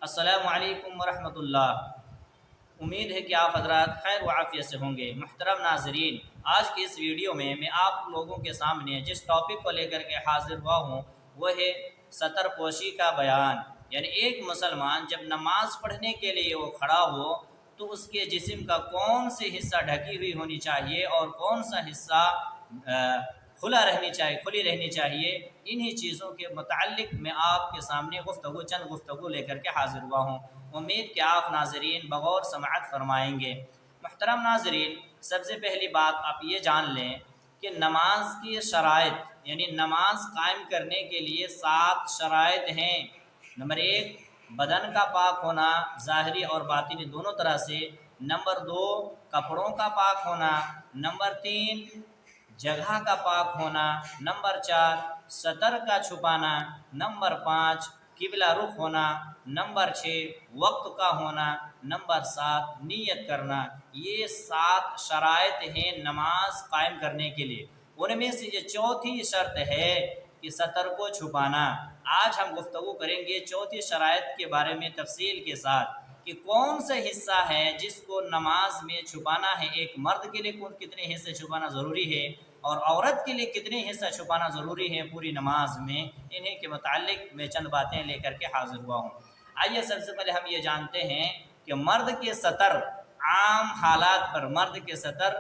السلام علیکم ورحمۃ اللہ۔ امید ہے کہ آپ حضرات خیر و عافیت سے ہوں گے۔ محترم ناظرین، آج کی اس ویڈیو میں آپ لوگوں کے سامنے جس ٹاپک کو لے کر کے حاضر ہوا ہوں وہ ہے ستر پوشی کا بیان۔ یعنی ایک مسلمان جب نماز پڑھنے کے لیے وہ کھڑا ہو تو اس کے جسم کا کون سے حصہ ڈھکی ہوئی ہونی چاہیے اور کون سا حصہ کھلی رہنی چاہیے، انہی چیزوں کے متعلق میں آپ کے سامنے چند گفتگو لے کر کے حاضر ہوا ہوں۔ امید کہ آپ ناظرین بغور سماعت فرمائیں گے۔ محترم ناظرین، سب سے پہلی بات آپ یہ جان لیں کہ نماز کی شرائط، یعنی نماز قائم کرنے کے لیے 7 شرائط ہیں۔ نمبر 1، بدن کا پاک ہونا، ظاہری اور باطنی دونوں طرح سے۔ نمبر 2، کپڑوں کا پاک ہونا۔ نمبر 3، جگہ کا پاک ہونا۔ نمبر 4، سطر کا چھپانا۔ نمبر 5، قبلہ رخ ہونا۔ نمبر 6، وقت کا ہونا۔ نمبر 7، نیت کرنا۔ یہ 7 شرائط ہیں نماز قائم کرنے کے لیے۔ ان میں سے یہ چوتھی شرط ہے کہ سطر کو چھپانا۔ آج ہم گفتگو کریں گے چوتھی شرائط کے بارے میں تفصیل کے ساتھ کہ کون سا حصہ ہے جس کو نماز میں چھپانا ہے۔ ایک مرد کے لیے کتنے حصے چھپانا ضروری ہے اور عورت کے لیے کتنے حصہ چھپانا ضروری ہے پوری نماز میں، انہیں کے متعلق میں چند باتیں لے کر کے حاضر ہوا ہوں۔ آئیے سب سے پہلے ہم یہ جانتے ہیں کہ مرد کے سطر عام حالات پر، مرد کے سطر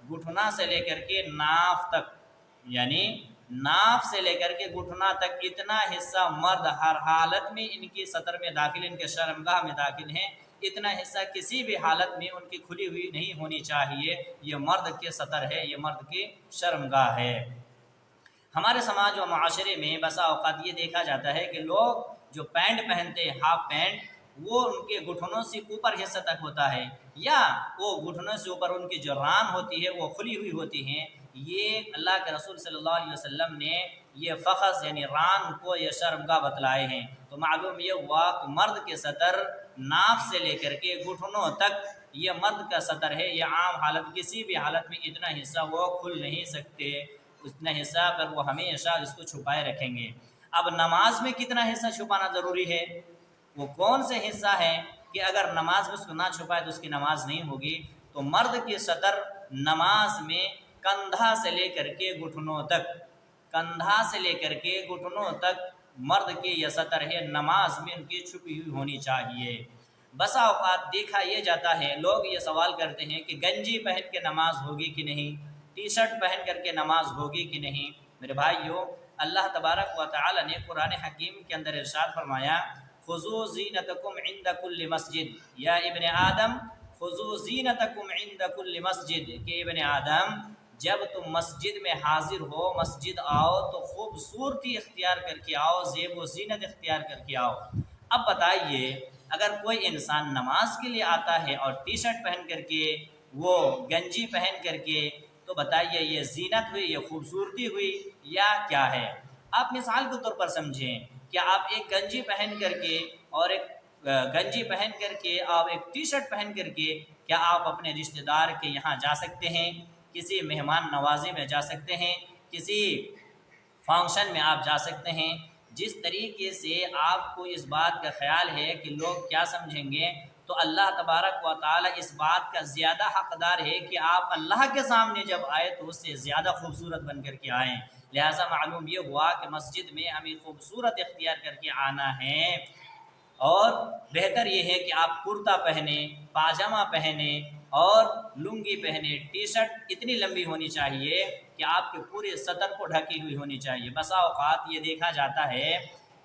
گھٹنا سے لے کر کے ناف تک، یعنی ناف سے لے کر کے گھٹنا تک اتنا حصہ مرد ہر حالت میں ان کی سطر میں داخل، ان کے شرمگاہ میں داخل ہیں۔ اتنا حصہ کسی بھی حالت میں ان کی کھلی ہوئی نہیں ہونی چاہیے۔ یہ مرد کے سطر ہے، یہ مرد کی شرمگاہ ہے۔ ہمارے سماج و معاشرے میں بسا اوقات یہ دیکھا جاتا ہے کہ لوگ جو پینٹ پہنتے ہیں، ہاف پینٹ، وہ ان کے گھٹنوں سے اوپر حصہ تک ہوتا ہے، یا وہ گھٹنوں سے اوپر ان کی جو ران ہوتی ہے وہ کھلی ہوئی ہوتی ہیں۔ یہ اللہ کے رسول صلی اللہ علیہ وسلم نے یہ فخذ یعنی ران کو یہ شرمگاہ بتلائے ہیں۔ تو معلوم یہ ہوا کہ مرد کے سطر ناف سے لے کر کے گھٹنوں تک یہ مرد کا سطر ہے۔ یہ عام حالت، کسی بھی حالت میں اتنا حصہ وہ کھل نہیں سکتے، اتنا حصہ پر وہ ہمیشہ اس کو چھپائے رکھیں گے۔ اب نماز میں کتنا حصہ چھپانا ضروری ہے؟ وہ کون سے حصہ ہے کہ اگر نماز میں اس کو نہ چھپائے تو اس کی نماز نہیں ہوگی؟ تو مرد کے سطر نماز میں کندھا سے لے کر کے گھٹنوں تک، کندھا سے لے کر کے گھٹنوں تک مرد کی یہ سطر ہے، نماز میں ان کی چھپی ہوئی ہونی چاہیے۔ بسا اوقات دیکھا یہ جاتا ہے، لوگ یہ سوال کرتے ہیں کہ گنجی پہن کے نماز ہوگی کہ نہیں، ٹی شرٹ پہن کر کے نماز ہوگی کہ نہیں۔ میرے بھائیو، اللہ تبارک و تعالی نے قرآن حکیم کے اندر ارشاد فرمایا، خذوا زینتکم عند کل مسجد، یا ابن آدم خذوا زینتکم عند کل مسجد، کہ ابن آدم جب تم مسجد میں حاضر ہو، مسجد آؤ تو خوبصورتی اختیار کر کے آؤ، زیب و زینت اختیار کر کے آؤ۔ اب بتائیے، اگر کوئی انسان نماز کے لیے آتا ہے اور ٹی شرٹ پہن کر کے، وہ گنجی پہن کر کے، تو بتائیے یہ زینت ہوئی، یہ خوبصورتی ہوئی یا کیا ہے؟ آپ مثال کے طور پر سمجھیں کہ آپ ایک گنجی پہن کر کے اور آپ ایک ٹی شرٹ پہن کر کے کیا آپ اپنے رشتہ دار کے یہاں جا سکتے ہیں؟ کسی مہمان نوازی میں جا سکتے ہیں؟ کسی فنکشن میں آپ جا سکتے ہیں؟ جس طریقے سے آپ کو اس بات کا خیال ہے کہ لوگ کیا سمجھیں گے، تو اللہ تبارک و تعالی اس بات کا زیادہ حقدار ہے کہ آپ اللہ کے سامنے جب آئے تو اس سے زیادہ خوبصورت بن کر کے آئیں۔ لہٰذا معلوم یہ ہوا کہ مسجد میں ہمیں خوبصورت اختیار کر کے آنا ہے، اور بہتر یہ ہے کہ آپ کرتا پہنیں، پاجامہ پہنیں اور لنگی پہنیں۔ ٹی شرٹ اتنی لمبی ہونی چاہیے کہ آپ کے پورے سطر کو ڈھکی ہوئی ہونی چاہیے۔ بسا اوقات یہ دیکھا جاتا ہے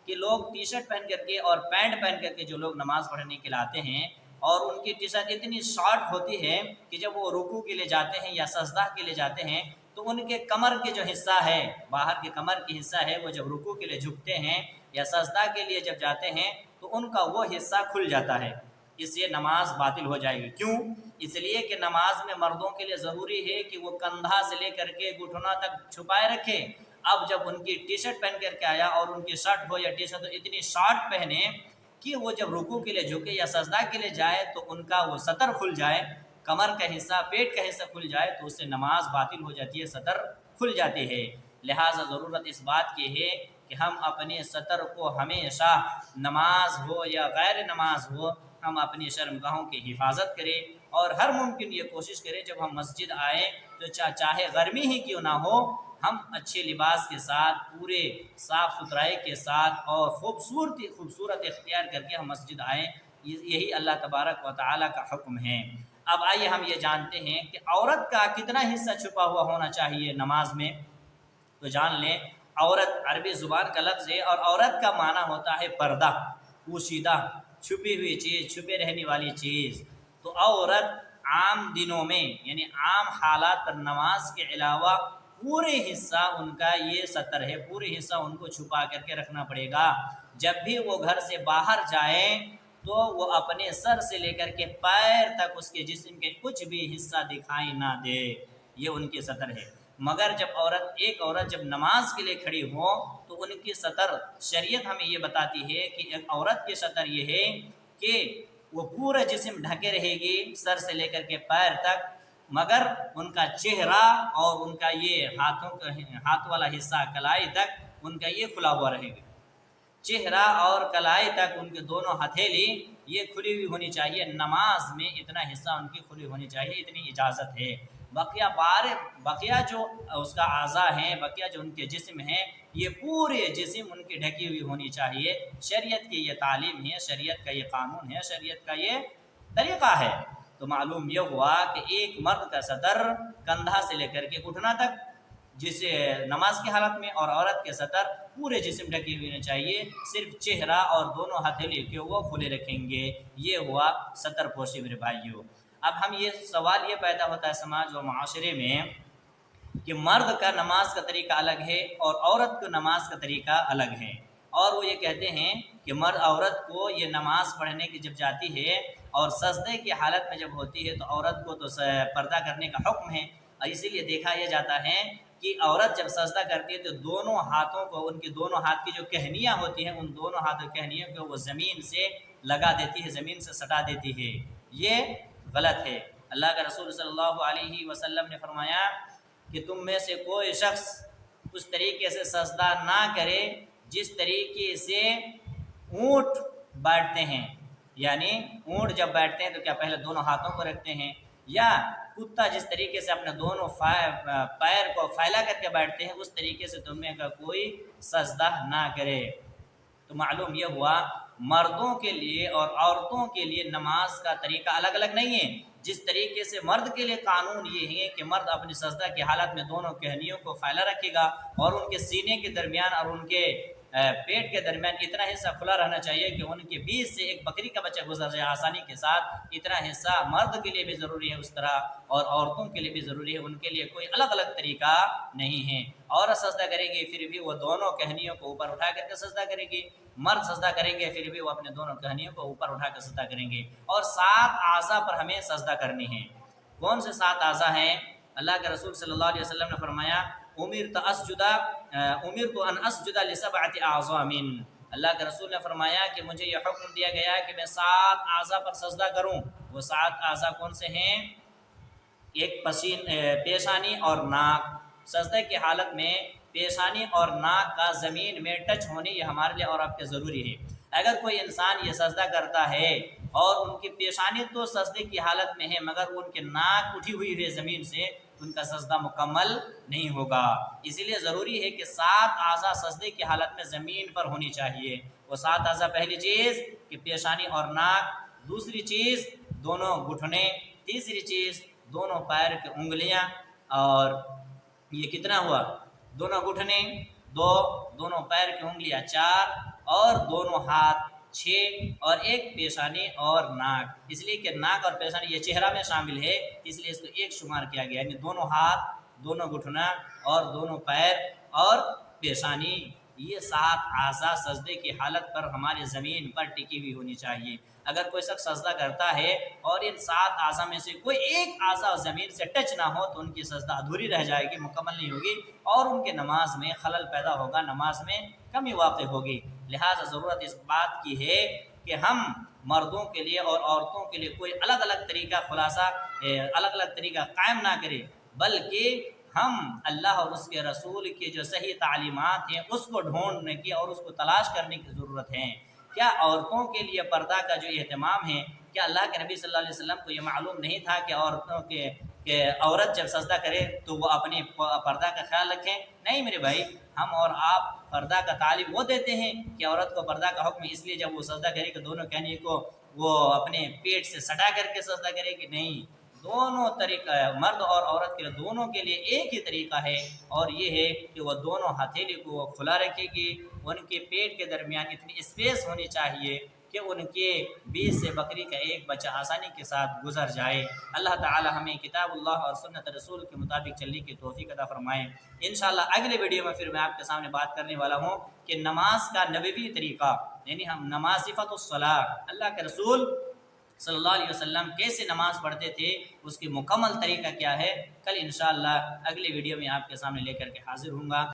کہ لوگ ٹی شرٹ پہن کر کے اور پینٹ پہن کر کے جو لوگ نماز پڑھنے کے لیے آتے ہیں، اور ان کی ٹی شرٹ اتنی شارٹ ہوتی ہے کہ جب وہ رکوع کے لیے جاتے ہیں یا سجدہ کے لیے جاتے ہیں تو ان کے کمر کے جو حصہ ہے، باہر کے کمر کی حصہ ہے، وہ جب رکوع کے لیے جھکتے ہیں یا سجدہ کے لیے جب جاتے ہیں تو ان کا وہ حصہ کھل جاتا ہے۔ اس سے نماز باطل ہو جائے گی۔ کیوں؟ اس لیے کہ نماز میں مردوں کے لیے ضروری ہے کہ وہ کندھا سے لے کر کے گھٹنا تک چھپائے رکھیں۔ اب جب ان کی ٹی شرٹ پہن کر کے آیا اور ان کی شرٹ ہو یا ٹی شرٹ ہو اتنی شارٹ پہنے کہ وہ جب رکوع کے لیے جھکے یا سجدہ کے لیے جائے تو ان کا وہ سطر کھل جائے، کمر کا حصہ، پیٹ کا حصہ کھل جائے، تو اس سے نماز باطل ہو جاتی ہے، سطر کھل جاتی ہے۔ لہٰذا ضرورت اس بات کی ہے کہ ہم اپنے سطر کو ہمیشہ نماز ہو یا غیر نماز ہو ہم اپنی شرمگاہوں کی حفاظت کریں، اور ہر ممکن یہ کوشش کریں جب ہم مسجد آئیں تو چاہے گرمی ہی کیوں نہ ہو ہم اچھے لباس کے ساتھ پورے صاف ستھرائی کے ساتھ اور خوبصورت اختیار کر کے ہم مسجد آئیں، یہی اللہ تبارک و تعالیٰ کا حکم ہے۔ اب آئیے ہم یہ جانتے ہیں کہ عورت کا کتنا حصہ چھپا ہوا ہونا چاہیے نماز میں، تو جان لیں عورت عربی زبان کا لفظ ہے اور عورت کا معنی ہوتا ہے پردہ، پوشیدہ، چھپی ہوئی چیز، چھپے رہنے والی چیز۔ تو عورت عام دنوں میں یعنی عام حالات پر نماز کے علاوہ پورے حصہ ان کا یہ سطر ہے، پورے حصہ ان کو چھپا کر کے رکھنا پڑے گا۔ جب بھی وہ گھر سے باہر جائیں تو وہ اپنے سر سے لے کر کے پیر تک اس کے جسم کے کچھ بھی حصہ دکھائی نہ دے، یہ ان کی سطر ہے۔ مگر جب ایک عورت جب نماز کے لیے کھڑی ہو تو ان کی سطر شریعت ہمیں یہ بتاتی ہے کہ ایک عورت کی سطر یہ ہے کہ وہ پورا جسم ڈھکے رہے گی سر سے لے کر کے پیر تک، مگر ان کا چہرہ اور ان کا یہ ہاتھ والا حصہ کلائی تک ان کا یہ کھلا ہوا رہے گا۔ چہرہ اور کلائی تک ان کے دونوں ہتھیلی یہ کھلی ہوئی ہونی چاہیے، نماز میں اتنا حصہ ان کی کھلی ہونی چاہیے، اتنی اجازت ہے۔ بقیہ جو اس کا اعضاء ہیں، بقیہ جو ان کے جسم ہیں، یہ پورے جسم ان کی ڈھکی ہوئی ہونی چاہیے۔ شریعت کی یہ تعلیم ہے، شریعت کا یہ قانون ہے، شریعت کا یہ طریقہ ہے۔ تو معلوم یہ ہوا کہ ایک مرد کا سطر کندھا سے لے کر کے گھٹنا تک جسے نماز کی حالت میں، اور عورت کے سطر پورے جسم ڈھکی ہوئی ہونے چاہیے، صرف چہرہ اور دونوں ہتھیلی کے وہ کھلے رکھیں گے۔ یہ ہوا سطر پوشی میرے بھائیوں۔ اب ہم یہ سوال یہ پیدا ہوتا ہے سماج و معاشرے میں کہ مرد کا نماز کا طریقہ الگ ہے اور عورت کا نماز کا طریقہ الگ ہے، اور وہ یہ کہتے ہیں کہ عورت کو یہ نماز پڑھنے کی جب جاتی ہے اور سجدے کی حالت میں جب ہوتی ہے تو عورت کو تو پردہ کرنے کا حکم ہے، اور اسی لیے دیکھا یہ جاتا ہے کہ عورت جب سجدہ کرتی ہے تو دونوں ہاتھوں کو، ان کی دونوں ہاتھ کی جو کہنیاں ہوتی ہیں، ان دونوں ہاتھوں کہنیوں کو وہ زمین سے لگا دیتی ہے، زمین سے سٹا دیتی ہے۔ یہ غلط ہے۔ اللہ کا رسول صلی اللہ علیہ وسلم نے فرمایا کہ تم میں سے کوئی شخص اس طریقے سے سجدہ نہ کرے جس طریقے سے اونٹ بیٹھتے ہیں، یعنی اونٹ جب بیٹھتے ہیں تو کیا پہلے دونوں ہاتھوں کو رکھتے ہیں، یا کتا جس طریقے سے اپنے دونوں پیر کو پھیلا کر کے بیٹھتے ہیں، اس طریقے سے تم میں کا کوئی سجدہ نہ کرے۔ تو معلوم یہ ہوا مردوں کے لیے اور عورتوں کے لیے نماز کا طریقہ الگ الگ نہیں ہے۔ جس طریقے سے مرد کے لیے قانون یہ ہے کہ مرد اپنی سجدہ کی حالت میں دونوں کہنیوں کو پھیلا رکھے گا اور ان کے سینے کے درمیان اور ان کے پیٹ کے درمیان اتنا حصہ کھلا رہنا چاہیے کہ ان کے بیچ سے ایک بکری کا بچہ گزر جائے آسانی کے ساتھ، اتنا حصہ مرد کے لیے بھی ضروری ہے اس طرح، اور عورتوں کے لیے بھی ضروری ہے، ان کے لیے کوئی الگ الگ طریقہ نہیں ہے۔ عورت سجدہ کرے گی پھر بھی وہ دونوں کہنیوں کو اوپر اٹھا کر کے سجدہ کرے گی، مرد سجدہ کریں گے پھر بھی وہ اپنے دونوں کہنیوں کو اوپر اٹھا کر سجدہ کریں گے۔ اور 7 اعضاء پر ہمیں سجدہ کرنی ہے۔ کون سے 7 اعضاء ہیں؟ اللہ کے رسول صلی اللہ علیہ وسلم نے فرمایا امرت ان اسجد ل7 اعظام، اللہ کے رسول نے فرمایا کہ مجھے یہ حکم دیا گیا ہے کہ میں 7 اعضاء پر سجدہ کروں۔ وہ 7 اعضاء کون سے ہیں؟ ایک پیشانی اور ناک۔ سجدے کی حالت میں پیشانی اور ناک کا زمین میں ٹچ ہونی یہ ہمارے لیے اور آپ کے ضروری ہے۔ اگر کوئی انسان یہ سجدہ کرتا ہے اور ان کی پیشانی تو سجدے کی حالت میں ہے مگر ان کے ناک اٹھی ہوئی ہے زمین سے، ان کا سجدہ مکمل نہیں ہوگا۔ اسی لیے ضروری ہے کہ 7 اعضاء سجدے کی حالت میں زمین پر ہونی چاہیے۔ وہ 7 اعضاء پہلی چیز کہ پیشانی اور ناک، دوسری چیز دونوں گھٹنے، تیسری چیز دونوں پیر کی انگلیاں، اور یہ کتنا ہوا؟ دونوں گھٹنے 2، دونوں پیر کی انگلیاں 4، اور دونوں ہاتھ 6، اور ایک پیشانی اور ناک۔ اس لیے کہ ناک اور پیشانی یہ چہرہ میں شامل ہے، اس لیے اس کو ایک شمار کیا گیا، یعنی دونوں ہاتھ، دونوں گھٹنا اور دونوں پیر اور پیشانی، یہ 7 اعضاء سجدے کی حالت پر ہماری زمین پر ٹکی ہوئی ہونی چاہیے۔ اگر کوئی شخص سجدہ کرتا ہے اور ان 7 اعضاء میں سے کوئی ایک اعضاء زمین سے ٹچ نہ ہو تو ان کی سجدہ ادھوری رہ جائے گی، مکمل نہیں ہوگی، اور ان کے نماز میں خلل پیدا ہوگا، نماز میں کمی واقع ہوگی۔ لہٰذا ضرورت اس بات کی ہے کہ ہم مردوں کے لیے اور عورتوں کے لیے کوئی الگ الگ طریقہ قائم نہ کریں، بلکہ ہم اللہ اور اس کے رسول کی جو صحیح تعلیمات ہیں اس کو ڈھونڈنے کی اور اس کو تلاش کرنے کی ضرورت ہے۔ کیا عورتوں کے لیے پردہ کا جو اہتمام ہے، کیا اللہ کے نبی صلی اللہ علیہ وسلم کو یہ معلوم نہیں تھا کہ عورتوں کے کہ عورت جب سجدہ کرے تو وہ اپنے پردہ کا خیال رکھیں؟ نہیں میرے بھائی، ہم اور آپ پردہ کا تعلیم وہ دیتے ہیں کہ عورت کو پردہ کا حکم اس لیے جب وہ سجدہ کرے کہ دونوں کہنے کو وہ اپنے پیٹ سے سٹا کر کے سجدہ کرے کہ نہیں، دونوں طریقہ مرد اور عورت کے دونوں کے لیے ایک ہی طریقہ ہے، اور یہ ہے کہ وہ دونوں ہتھیلی کو کھلا رکھے گی، ان کے پیٹ کے درمیان اتنی اسپیس ہونی چاہیے کہ ان کے بیچ سے بکری کا ایک بچہ آسانی کے ساتھ گزر جائے۔ اللہ تعالی ہمیں کتاب اللہ اور سنت رسول کے مطابق چلنے کی توفیق عطا فرمائے۔ انشاءاللہ اگلے ویڈیو میں پھر میں آپ کے سامنے بات کرنے والا ہوں کہ نماز کا نبوی طریقہ، یعنی ہم نماز صفت الصلاۃ، اللہ کے رسول صلی اللہ علیہ وسلم کیسے نماز پڑھتے تھے، اس کی مکمل طریقہ کیا ہے، کل انشاءاللہ اگلے ویڈیو میں آپ کے سامنے لے کر کے حاضر ہوں گا۔